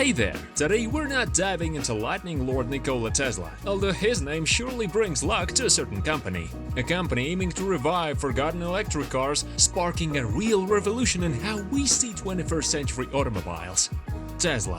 Hey there! Today we're not diving into lightning lord Nikola Tesla, although his name surely brings luck to a certain company. A company aiming to revive forgotten electric cars, sparking a real revolution in how we see 21st century automobiles. Tesla.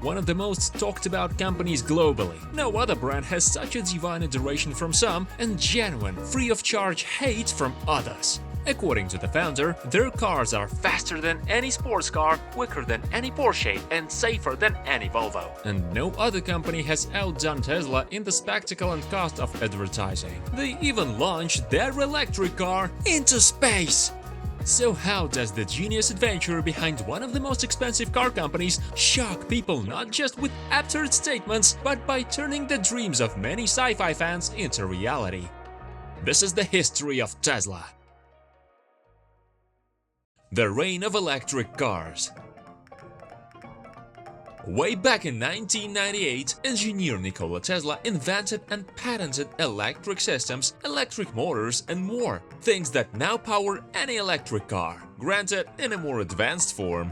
One of the most talked about companies globally. No other brand has such a divine adoration from some and genuine, free of charge hate from others. According to the founder, their cars are faster than any sports car, quicker than any Porsche, and safer than any Volvo. And no other company has outdone Tesla in the spectacle and cost of advertising. They even launched their electric car into space! So how does the genius adventure behind one of the most expensive car companies shock people not just with absurd statements, but by turning the dreams of many sci-fi fans into reality? This is the history of Tesla. The reign of electric cars. Way back in 1998, engineer Nikola Tesla invented and patented electric systems, electric motors, and more, things that now power any electric car, granted in a more advanced form.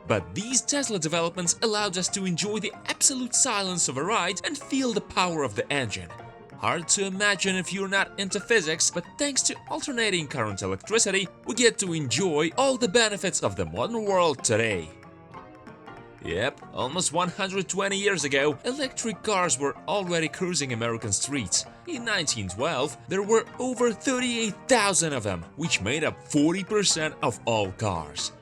But these Tesla developments allowed us to enjoy the absolute silence of a ride and feel the power of the engine. Hard to imagine if you're not into physics, but thanks to alternating current electricity, we get to enjoy all the benefits of the modern world today. Yep, almost 120 years ago, electric cars were already cruising American streets. In 1912, there were over 38,000 of them, which made up 40% of all cars.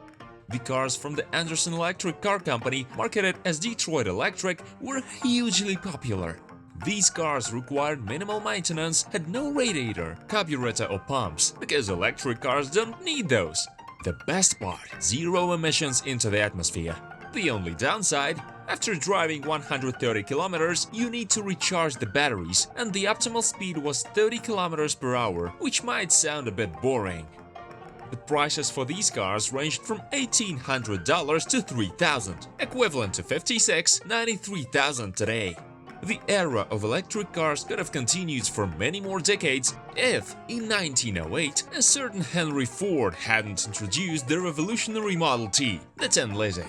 The cars from the Anderson Electric Car Company, marketed as Detroit Electric, were hugely popular. These cars required minimal maintenance, had no radiator, carburetor or pumps, because electric cars don't need those. The best part, zero emissions into the atmosphere. The only downside, after driving 130 kilometers, you need to recharge the batteries, and the optimal speed was 30 kilometers per hour, which might sound a bit boring. The prices for these cars ranged from $1,800 to $3,000, equivalent to $56,000–$93,000 today. The era of electric cars could have continued for many more decades if, in 1908, a certain Henry Ford hadn't introduced the revolutionary Model T, the Tin Lizzie.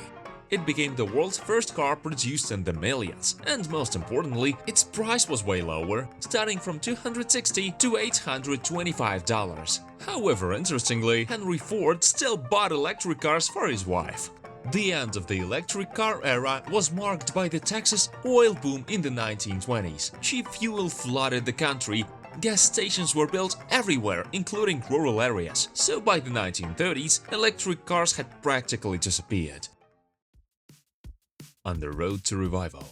It became the world's first car produced in the millions, and most importantly, its price was way lower, starting from $260 to $825. However, interestingly, Henry Ford still bought electric cars for his wife. The end of the electric car era was marked by the Texas oil boom in the 1920s. Cheap fuel flooded the country, gas stations were built everywhere, including rural areas, so by the 1930s, electric cars had practically disappeared. On the road to revival.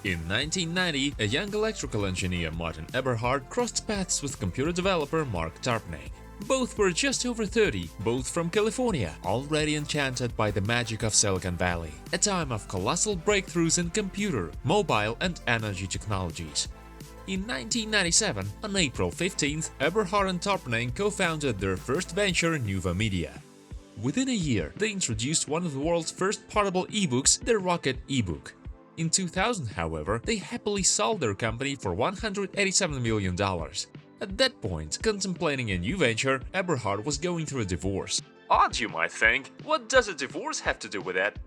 In 1990, a young electrical engineer, Martin Eberhard, crossed paths with computer developer Mark Tarpenning. Both were just over 30, both from California, already enchanted by the magic of Silicon Valley, a time of colossal breakthroughs in computer, mobile and energy technologies. In 1997, on April 15th, Eberhard and Tarpenning co-founded their first venture, Nuva Media. Within a year, they introduced one of the world's first portable e-books, the Rocket e-book. In 2000, however, they happily sold their company for $187 million. At that point, contemplating a new venture, Eberhard was going through a divorce. Odd, you might think. What does a divorce have to do with it?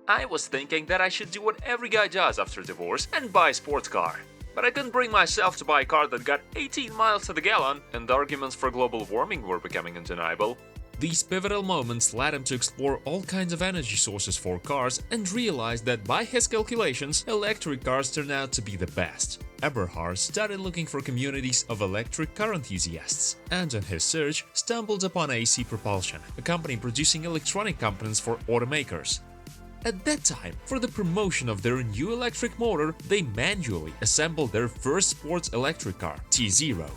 I was thinking that I should do what every guy does after divorce and buy a sports car. But I couldn't bring myself to buy a car that got 18 miles to the gallon, and arguments for global warming were becoming undeniable. These pivotal moments led him to explore all kinds of energy sources for cars and realized that by his calculations, electric cars turned out to be the best. Eberhard started looking for communities of electric car enthusiasts, and in his search stumbled upon AC Propulsion, a company producing electronic components for automakers. At that time, for the promotion of their new electric motor, they manually assembled their first sports electric car, T0.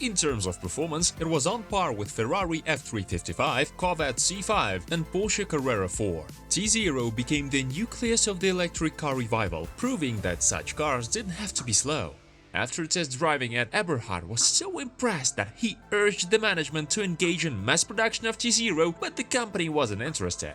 In terms of performance, it was on par with Ferrari F355, Corvette C5 and Porsche Carrera 4. T0 became the nucleus of the electric car revival, proving that such cars didn't have to be slow. After test driving it, Eberhard was so impressed that he urged the management to engage in mass production of T0, but the company wasn't interested.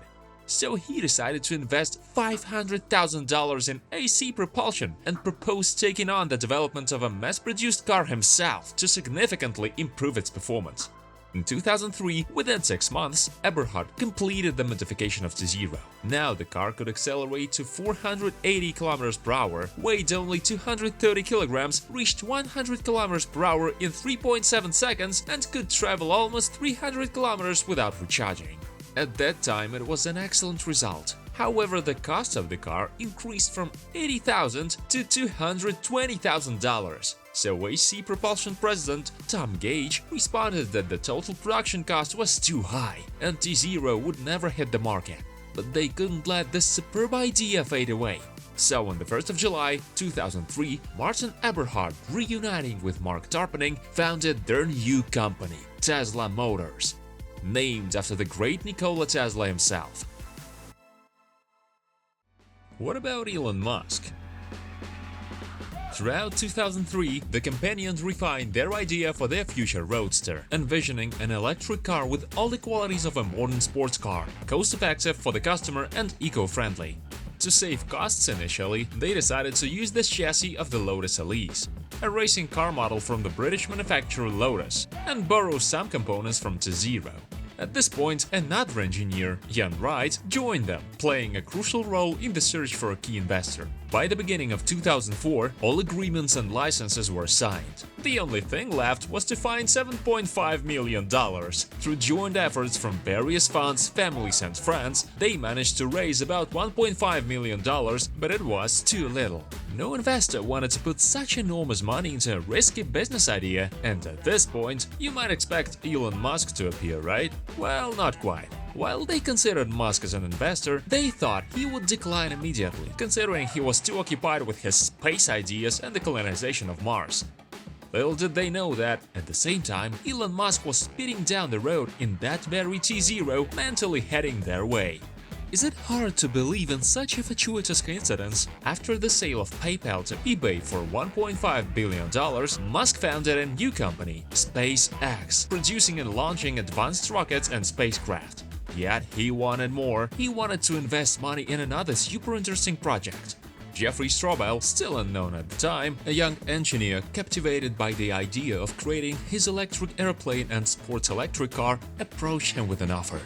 So he decided to invest $500,000 in AC propulsion and proposed taking on the development of a mass-produced car himself to significantly improve its performance. In 2003, within 6 months, Eberhard completed the modification of T0. Now the car could accelerate to 480 km per hour, weighed only 230 kilograms, reached 100 km per hour in 3.7 seconds, and could travel almost 300 kilometers without recharging. At that time, it was an excellent result. However, the cost of the car increased from $80,000 to $220,000. So AC Propulsion president Tom Gage responded that the total production cost was too high and T0 would never hit the market. But they couldn't let this superb idea fade away. So on the 1st of July 2003, Martin Eberhard, reuniting with Mark Tarpenning, founded their new company, Tesla Motors, named after the great Nikola Tesla himself. What about Elon Musk? Throughout 2003, the companions refined their idea for their future roadster, envisioning an electric car with all the qualities of a modern sports car, cost-effective for the customer and eco-friendly. To save costs initially, they decided to use the chassis of the Lotus Elise, a racing car model from the British manufacturer Lotus, and borrow some components from T0. At this point, another engineer, Ian Wright, joined them, playing a crucial role in the search for a key investor. By the beginning of 2004, all agreements and licenses were signed. The only thing left was to find $7.5 million. Through joint efforts from various funds, families and friends, they managed to raise about $1.5 million, but it was too little. No investor wanted to put such enormous money into a risky business idea, and at this point, you might expect Elon Musk to appear, right? Well, not quite. While they considered Musk as an investor, they thought he would decline immediately, considering he was too occupied with his space ideas and the colonization of Mars. Little did they know that, at the same time, Elon Musk was speeding down the road in that very T0, mentally heading their way. Is it hard to believe in such a fortuitous coincidence? After the sale of PayPal to eBay for $1.5 billion, Musk founded a new company, SpaceX, producing and launching advanced rockets and spacecraft. Yet he wanted more. He wanted to invest money in another super interesting project. Jeffrey Straubel, still unknown at the time, a young engineer captivated by the idea of creating his electric airplane and sports electric car, approached him with an offer.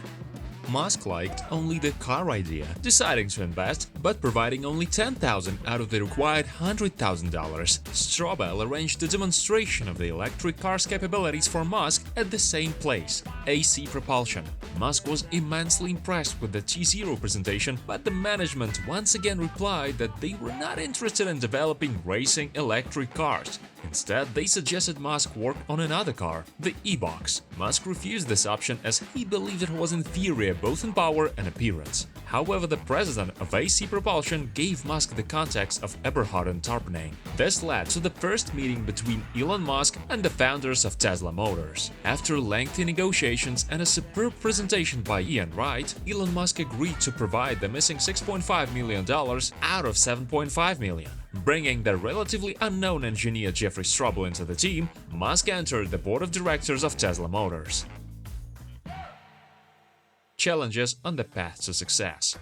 Musk liked only the car idea, deciding to invest, but providing only $10,000 out of the required $100,000. Straubel arranged a demonstration of the electric car's capabilities for Musk at the same place, AC Propulsion. Musk was immensely impressed with the T0 presentation, but the management once again replied that they were not interested in developing racing electric cars. Instead, they suggested Musk work on another car, the E-Box. Musk refused this option as he believed it was inferior both in power and appearance. However, the president of AC Propulsion gave Musk the contacts of Eberhard and Tarpenning. This led to the first meeting between Elon Musk and the founders of Tesla Motors. After lengthy negotiations and a superb presentation by Ian Wright, Elon Musk agreed to provide the missing $6.5 million out of $7.5 million. Bringing the relatively unknown engineer Jeffrey Straubel into the team, Musk entered the board of directors of Tesla Motors. Challenges on the path to success.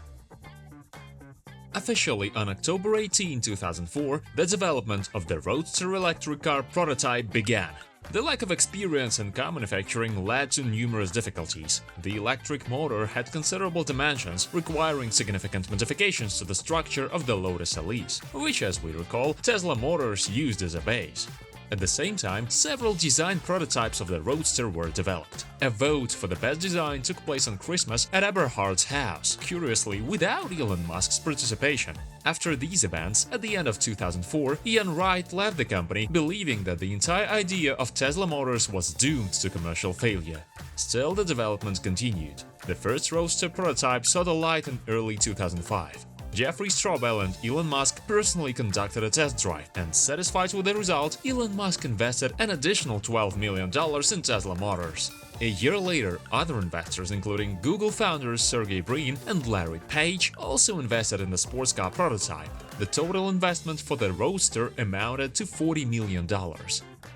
Officially on October 18, 2004, the development of the Roadster electric car prototype began. The lack of experience in car manufacturing led to numerous difficulties. The electric motor had considerable dimensions, requiring significant modifications to the structure of the Lotus Elise, which, as we recall, Tesla Motors used as a base. At the same time, several design prototypes of the Roadster were developed. A vote for the best design took place on Christmas at Eberhard's house, curiously without Elon Musk's participation. After these events, at the end of 2004, Ian Wright left the company, believing that the entire idea of Tesla Motors was doomed to commercial failure. Still, the development continued. The first Roadster prototype saw the light in early 2005. Jeffrey Straubel and Elon Musk personally conducted a test drive, and satisfied with the result, Elon Musk invested an additional $12 million in Tesla Motors. A year later, other investors, including Google founders Sergey Brin and Larry Page, also invested in the sports car prototype. The total investment for the Roadster amounted to $40 million.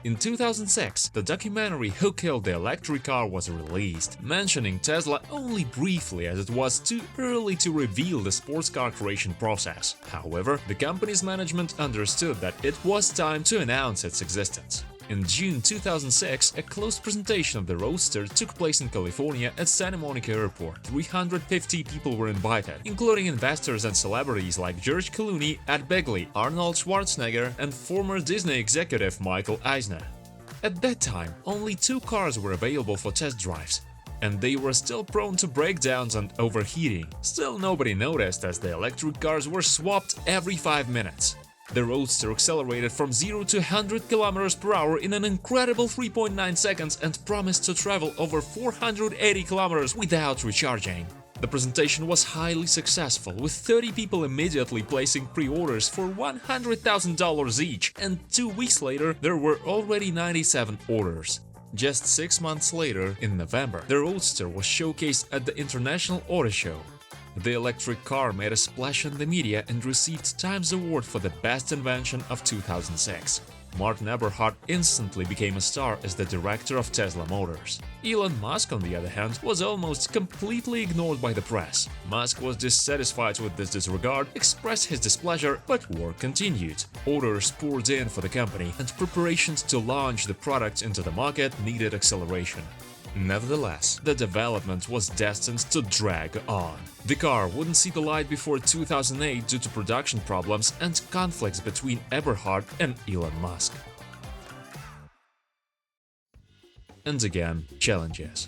In 2006, the documentary Who Killed the Electric Car was released, mentioning Tesla only briefly as it was too early to reveal the sports car creation process. However, the company's management understood that it was time to announce its existence. In June 2006, a closed presentation of the Roadster took place in California at Santa Monica Airport. 350 people were invited, including investors and celebrities like George Clooney, Ed Begley, Arnold Schwarzenegger, and former Disney executive Michael Eisner. At that time, only 2 cars were available for test drives, and they were still prone to breakdowns and overheating. Still, nobody noticed as the electric cars were swapped every 5 minutes. The Roadster accelerated from 0 to 100 km per hour in an incredible 3.9 seconds and promised to travel over 480 km without recharging. The presentation was highly successful, with 30 people immediately placing pre-orders for $100,000 each, and 2 weeks later there were already 97 orders. Just 6 months later, in November, the Roadster was showcased at the International Auto Show. The electric car made a splash in the media and received Times Award for the Best Invention of 2006. Martin Eberhard instantly became a star as the director of Tesla Motors. Elon Musk, on the other hand, was almost completely ignored by the press. Musk was dissatisfied with this disregard, expressed his displeasure, but work continued. Orders poured in for the company, and preparations to launch the product into the market needed acceleration. Nevertheless, the development was destined to drag on. The car wouldn't see the light before 2008 due to production problems and conflicts between Eberhard and Elon Musk. And again, challenges.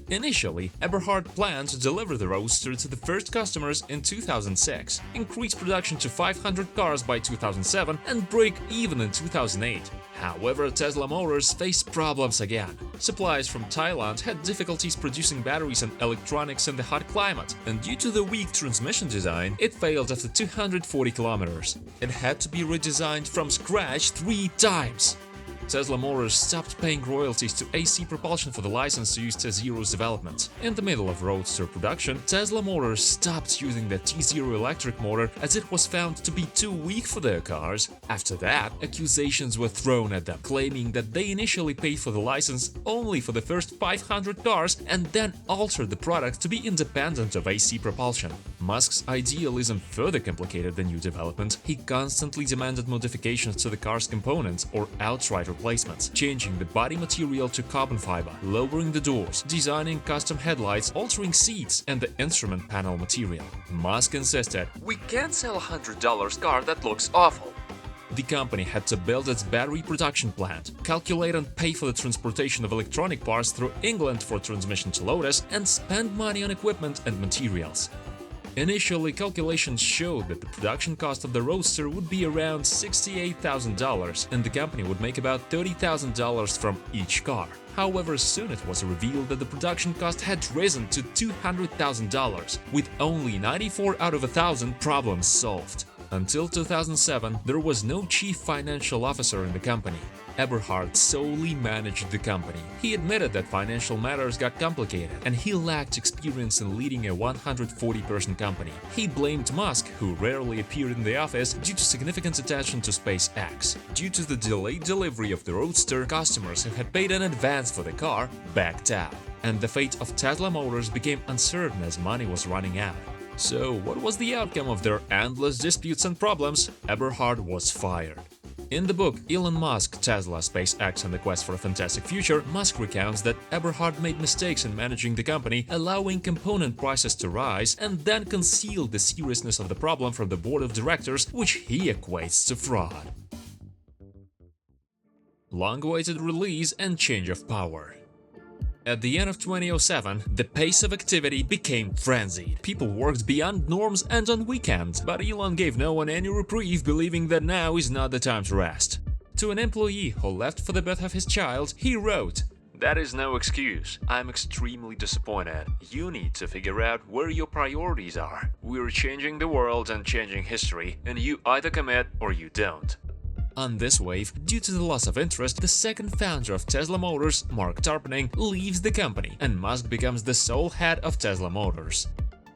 Initially, Eberhard planned to deliver the Roadster to the first customers in 2006, increase production to 500 cars by 2007, and break even in 2008. However, Tesla Motors faced problems again. Suppliers from Thailand had difficulties producing batteries and electronics in the hot climate, and due to the weak transmission design, it failed after 240 kilometers. It had to be redesigned from scratch 3 times. Tesla Motors stopped paying royalties to AC Propulsion for the license used T0's development. In the middle of Roadster production, Tesla Motors stopped using the T0 electric motor as it was found to be too weak for their cars. After that, accusations were thrown at them, claiming that they initially paid for the license only for the first 500 cars and then altered the product to be independent of AC propulsion. Musk's idealism further complicated the new development. He constantly demanded modifications to the car's components or outright replacements, changing the body material to carbon fiber, lowering the doors, designing custom headlights, altering seats and the instrument panel material. Musk insisted, "We can't sell a $100 car that looks awful." The company had to build its battery production plant, calculate and pay for the transportation of electronic parts through England for transmission to Lotus, and spend money on equipment and materials. Initially, calculations showed that the production cost of the Roadster would be around $68,000 and the company would make about $30,000 from each car. However, soon it was revealed that the production cost had risen to $200,000, with only 94 out of 1,000 problems solved. Until 2007, there was no chief financial officer in the company. Eberhard solely managed the company. He admitted that financial matters got complicated, and he lacked experience in leading a 140-person company. He blamed Musk, who rarely appeared in the office, due to significant attention to SpaceX. Due to the delayed delivery of the Roadster, customers who had paid in advance for the car backed out, and the fate of Tesla Motors became uncertain as money was running out. So, what was the outcome of their endless disputes and problems? Eberhard was fired. In the book Elon Musk, Tesla, SpaceX and the Quest for a Fantastic Future, Musk recounts that Eberhard made mistakes in managing the company, allowing component prices to rise, and then concealed the seriousness of the problem from the board of directors, which he equates to fraud. Long-awaited release and change of power. At the end of 2007, the pace of activity became frenzied. People worked beyond norms and on weekends, but Elon gave no one any reprieve, believing that now is not the time to rest. To an employee who left for the birth of his child, he wrote, "That is no excuse. I'm extremely disappointed. You need to figure out where your priorities are. We're changing the world and changing history, and you either commit or you don't." On this wave, due to the loss of interest, the second founder of Tesla Motors, Mark Tarpenning, leaves the company, and Musk becomes the sole head of Tesla Motors.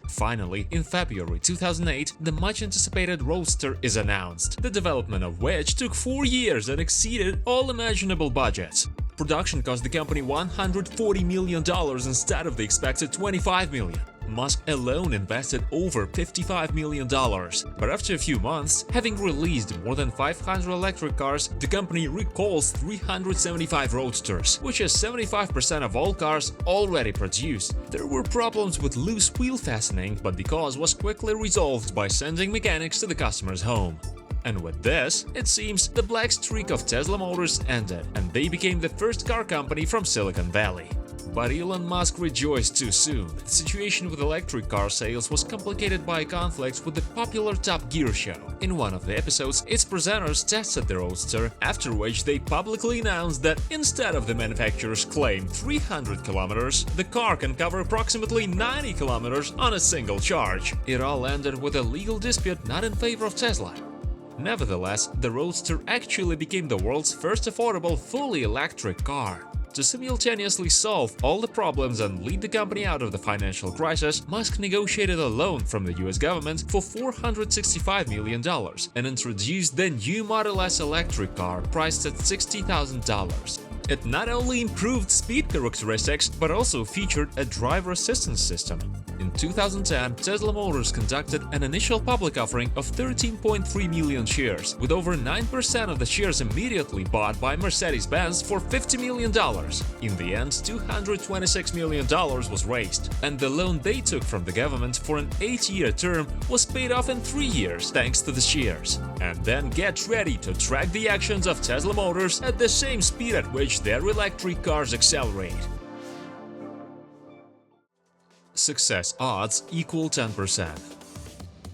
Finally, in February 2008, the much-anticipated Roadster is announced, the development of which took 4 years and exceeded all imaginable budgets. Production cost the company $140 million instead of the expected $25 million. Musk alone invested over $55 million. But after a few months, having released more than 500 electric cars, the company recalls 375 roadsters, which is 75% of all cars already produced. There were problems with loose wheel fastening, but the cause was quickly resolved by sending mechanics to the customer's home. And with this, it seems the black streak of Tesla Motors ended, and they became the first car company from Silicon Valley. But Elon Musk rejoiced too soon. The situation with electric car sales was complicated by conflicts with the popular Top Gear show. In one of the episodes, its presenters tested the Roadster, after which they publicly announced that instead of the manufacturer's claimed 300 kilometers, the car can cover approximately 90 kilometers on a single charge. It all ended with a legal dispute not in favor of Tesla. Nevertheless, the Roadster actually became the world's first affordable fully electric car. To simultaneously solve all the problems and lead the company out of the financial crisis, Musk negotiated a loan from the US government for $465 million and introduced the new Model S electric car priced at $60,000. It not only improved speed characteristics, but also featured a driver assistance system. In 2010, Tesla Motors conducted an initial public offering of 13.3 million shares, with over 9% of the shares immediately bought by Mercedes-Benz for $50 million. In the end, $226 million was raised, and the loan they took from the government for an 8-year term was paid off in 3 years thanks to the shares. And then get ready to track the actions of Tesla Motors at the same speed at which their electric cars accelerate. Success odds equal 10%.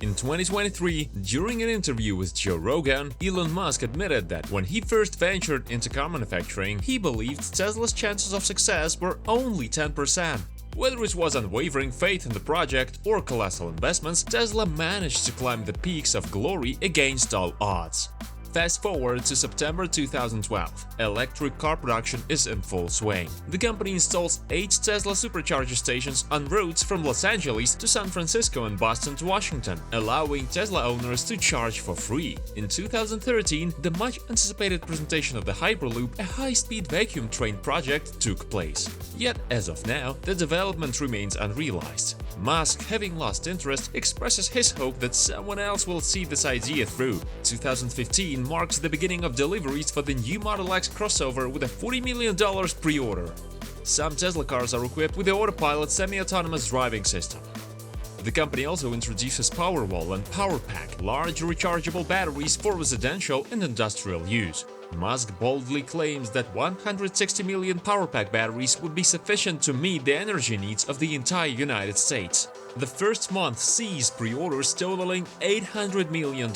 In 2023, during an interview with Joe Rogan, Elon Musk admitted that when he first ventured into car manufacturing, he believed Tesla's chances of success were only 10%. Whether it was unwavering faith in the project or colossal investments, Tesla managed to climb the peaks of glory against all odds. Fast forward to September 2012. Electric car production is in full swing. The company installs 8 Tesla supercharger stations on roads from Los Angeles to San Francisco and Boston to Washington, allowing Tesla owners to charge for free. In 2013, the much-anticipated presentation of the Hyperloop, a high-speed vacuum train project, took place. Yet, as of now, the development remains unrealized. Musk, having lost interest, expresses his hope that someone else will see this idea through. 2015 marks the beginning of deliveries for the new Model X crossover with a $40 million pre-order. Some Tesla cars are equipped with the Autopilot semi-autonomous driving system. The company also introduces Powerwall and PowerPack, large rechargeable batteries for residential and industrial use. Musk boldly claims that 160 million PowerPack batteries would be sufficient to meet the energy needs of the entire United States. The first month sees pre-orders totaling $800 million.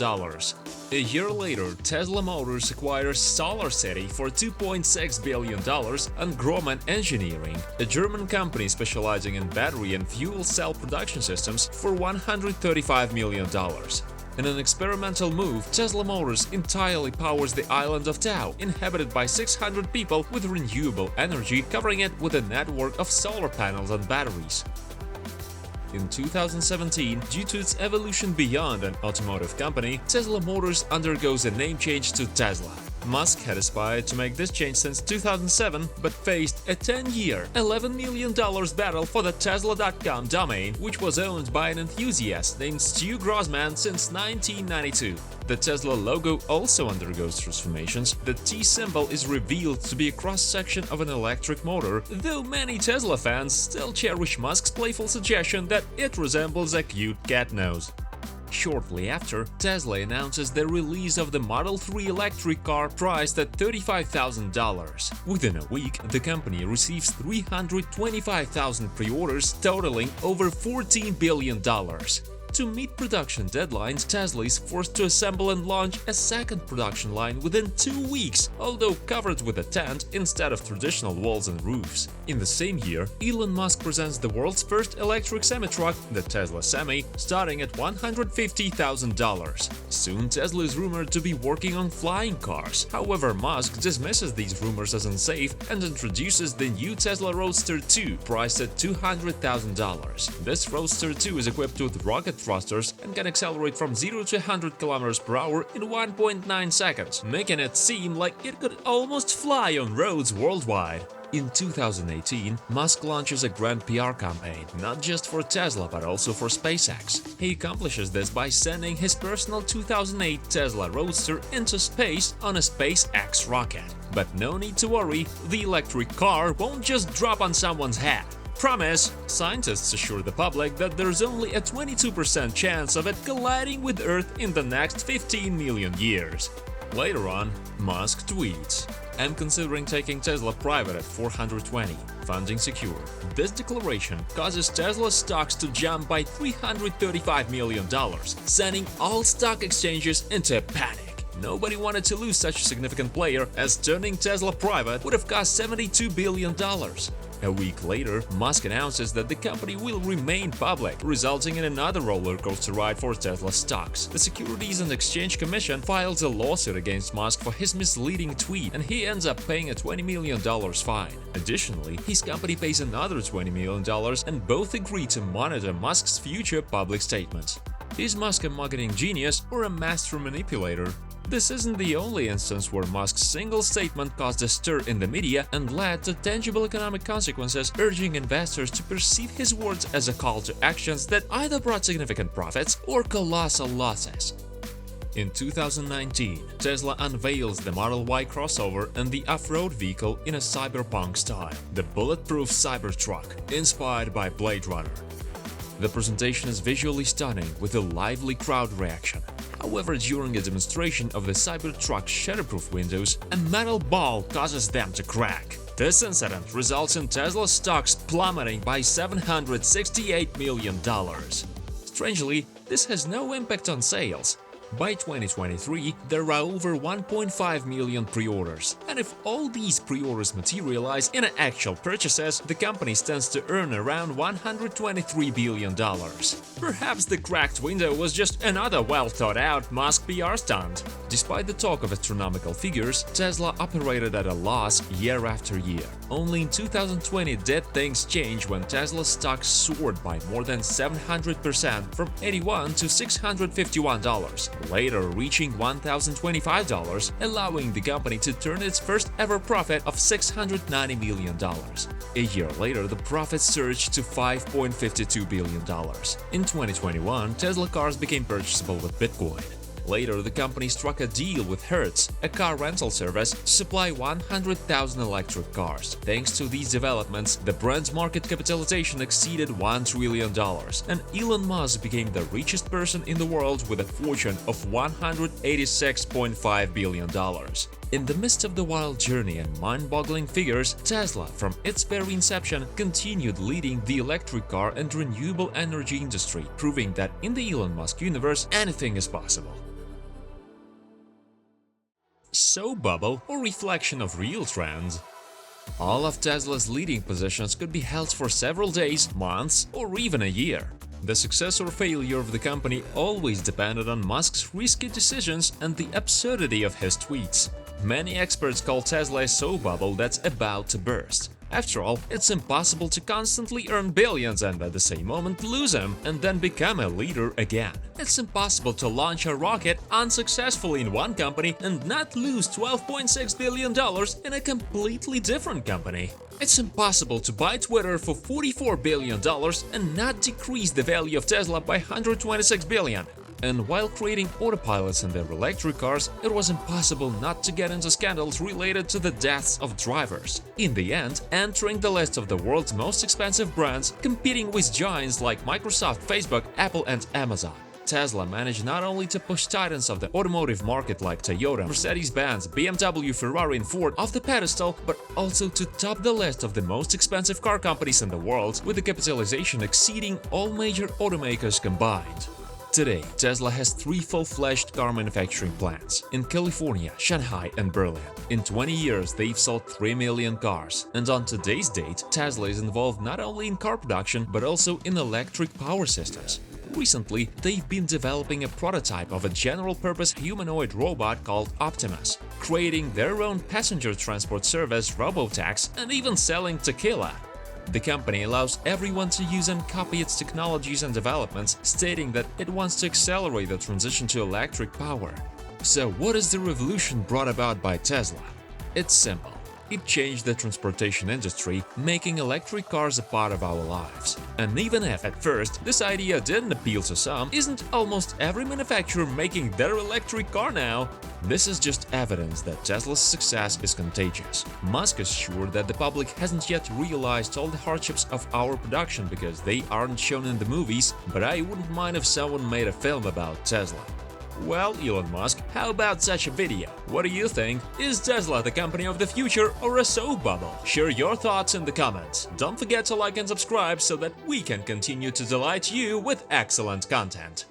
A year later, Tesla Motors acquires SolarCity for $2.6 billion and Grohmann Engineering, a German company specializing in battery and fuel cell production systems, for $135 million. In an experimental move, Tesla Motors entirely powers the island of Tau, inhabited by 600 people with renewable energy, covering it with a network of solar panels and batteries. In 2017, due to its evolution beyond an automotive company, Tesla Motors undergoes a name change to Tesla. Musk had aspired to make this change since 2007, but faced a 10-year, $11 million battle for the Tesla.com domain, which was owned by an enthusiast named Stu Grossman since 1992. The Tesla logo also undergoes transformations. The T symbol is revealed to be a cross-section of an electric motor, though many Tesla fans still cherish Musk's playful suggestion that it resembles a cute cat nose. Shortly after, Tesla announces the release of the Model 3 electric car priced at $35,000. Within a week, the company receives 325,000 pre-orders totaling over $14 billion. To meet production deadlines, Tesla is forced to assemble and launch a second production line within 2 weeks, although covered with a tent instead of traditional walls and roofs. In the same year, Elon Musk presents the world's first electric semi-truck, the Tesla Semi, starting at $150,000. Soon, Tesla is rumored to be working on flying cars. However, Musk dismisses these rumors as unsafe and introduces the new Tesla Roadster 2, priced at $200,000. This Roadster 2 is equipped with rocket thrusters and can accelerate from 0 to 100 km per hour in 1.9 seconds, making it seem like it could almost fly on roads worldwide. In 2018, Musk launches a grand PR campaign, not just for Tesla but also for SpaceX. He accomplishes this by sending his personal 2008 Tesla Roadster into space on a SpaceX rocket. But no need to worry, the electric car won't just drop on someone's head. Promise! Scientists assure the public that there's only a 22% chance of it colliding with Earth in the next 15 million years. Later on, Musk tweets, "I'm considering taking Tesla private at 420, funding secure." This declaration causes Tesla stocks to jump by $335 million, sending all stock exchanges into a panic. Nobody wanted to lose such a significant player, as turning Tesla private would have cost $72 billion. A week later, Musk announces that the company will remain public, resulting in another rollercoaster ride for Tesla stocks. The Securities and Exchange Commission files a lawsuit against Musk for his misleading tweet, and he ends up paying a $20 million fine. Additionally, his company pays another $20 million, and both agree to monitor Musk's future public statements. Is Musk a marketing genius or a master manipulator? This isn't the only instance where Musk's single statement caused a stir in the media and led to tangible economic consequences, urging investors to perceive his words as a call to actions that either brought significant profits or colossal losses. In 2019, Tesla unveils the Model Y crossover and the off-road vehicle in a cyberpunk style, the bulletproof Cybertruck, inspired by Blade Runner. The presentation is visually stunning, with a lively crowd reaction. However, during a demonstration of the Cybertruck's shatterproof windows, a metal ball causes them to crack. This incident results in Tesla stocks plummeting by $768 million. Strangely, this has no impact on sales. By 2023, there are over 1.5 million pre-orders, and if all these pre-orders materialize in actual purchases, the company stands to earn around $123 billion. Perhaps the cracked window was just another well-thought-out Musk PR stunt. Despite the talk of astronomical figures, Tesla operated at a loss year after year. Only in 2020 did things change when Tesla's stocks soared by more than 700% from $81 to $651. Later reaching $1,025, allowing the company to turn its first ever profit of $690 million. A year later, the profit surged to $5.52 billion. In 2021, Tesla cars became purchasable with Bitcoin. Later, the company struck a deal with Hertz, a car rental service, to supply 100,000 electric cars. Thanks to these developments, the brand's market capitalization exceeded $1 trillion, and Elon Musk became the richest person in the world with a fortune of $186.5 billion. In the midst of the wild journey and mind-boggling figures, Tesla, from its very inception, continued leading the electric car and renewable energy industry, proving that in the Elon Musk universe, anything is possible. So bubble or reflection of real trends? All of Tesla's leading positions could be held for several days, months, or even a year. The success or failure of the company always depended on Musk's risky decisions and the absurdity of his tweets. Many experts call Tesla a soap bubble that's about to burst. After all, it's impossible to constantly earn billions and at the same moment lose them and then become a leader again. It's impossible to launch a rocket unsuccessfully in one company and not lose $12.6 billion in a completely different company. It's impossible to buy Twitter for $44 billion and not decrease the value of Tesla by $126 billion. And while creating autopilots in their electric cars, it was impossible not to get into scandals related to the deaths of drivers. In the end, entering the list of the world's most expensive brands, competing with giants like Microsoft, Facebook, Apple, and Amazon. Tesla managed not only to push titans of the automotive market like Toyota, Mercedes-Benz, BMW, Ferrari, and Ford off the pedestal, but also to top the list of the most expensive car companies in the world, with a capitalization exceeding all major automakers combined. Today, Tesla has 3 full-fledged car manufacturing plants in California, Shanghai, and Berlin. In 20 years, they've sold 3 million cars. And on today's date, Tesla is involved not only in car production, but also in electric power systems. Recently, they've been developing a prototype of a general-purpose humanoid robot called Optimus, creating their own passenger transport service, Robotax, and even selling tequila. The company allows everyone to use and copy its technologies and developments, stating that it wants to accelerate the transition to electric power. So what is the revolution brought about by Tesla? It's simple. It changed the transportation industry, making electric cars a part of our lives. And even if at first this idea didn't appeal to some, isn't almost every manufacturer making their electric car now? This is just evidence that Tesla's success is contagious. Musk is sure that the public hasn't yet realized all the hardships of our production because they aren't shown in the movies, but I wouldn't mind if someone made a film about Tesla. Well, Elon Musk, how about such a video? What do you think? Is Tesla the company of the future or a soap bubble? Share your thoughts in the comments. Don't forget to like and subscribe so that we can continue to delight you with excellent content.